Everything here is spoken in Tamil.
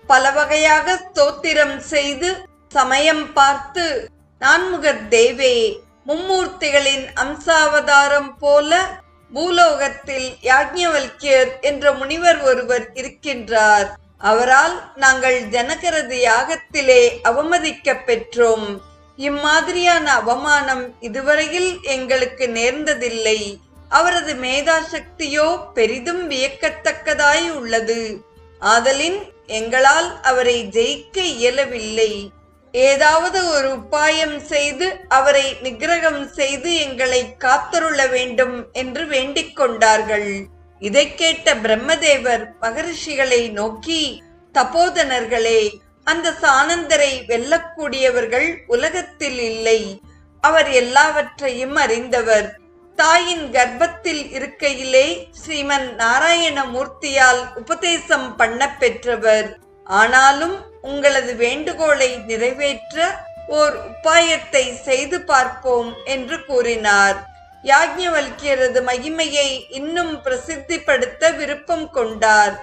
பல வகையாக ஸ்தோத்திரம் செய்து சமயம் பார்த்து, நான்முகர் தேவே, மும்மூர்த்திகளின் அம்சாவதாரம் போல பூலோகத்தில் யாக்ஞவல்கியர் என்ற முனிவர் ஒருவர் இருக்கின்றார். அவரால் நாங்கள் ஜனகரது யாகத்திலே அவமதிக்க பெற்றோம். இம்மாதிரியான அவமானம் இதுவரையில் எங்களுக்கு நேர்ந்ததில்லை. அவரது மேதாசக்தியோ பெரிதும் வியக்கத்தக்கதாய் உள்ளது. ஆதலின் எங்களால் அவரை ஜெயிக்க இயலவில்லை. ஏதாவது ஒரு உபாயம் செய்து அவரை நிகிரகம் செய்து எங்களை காத்தருள வேண்டும் என்று வேண்டிக் கொண்டார்கள். இதை கேட்ட பிரம்மதேவர் மகரிஷிகளை நோக்கி, தபோதனர்களே, அந்த சானந்தரை வெல்லக்கூடியவர்கள் உலகத்தில் இல்லை. அவர் எல்லாவற்றையும் அறிந்தவர். தாயின் கர்ப்பத்தில் இருக்கையிலே ஸ்ரீமன் நாராயண மூர்த்தியால் உபதேசம் பண்ண பெற்றவர். ஆனாலும் உங்களது வேண்டுகோளை நிறைவேற்ற ஓர் உபாயத்தை செய்து பார்ப்போம் என்று கூறினார். யாக்ஞவல்கியரது மகிமையை இன்னும் பிரசித்திப்படுத்த விருப்பம் கொண்டார்.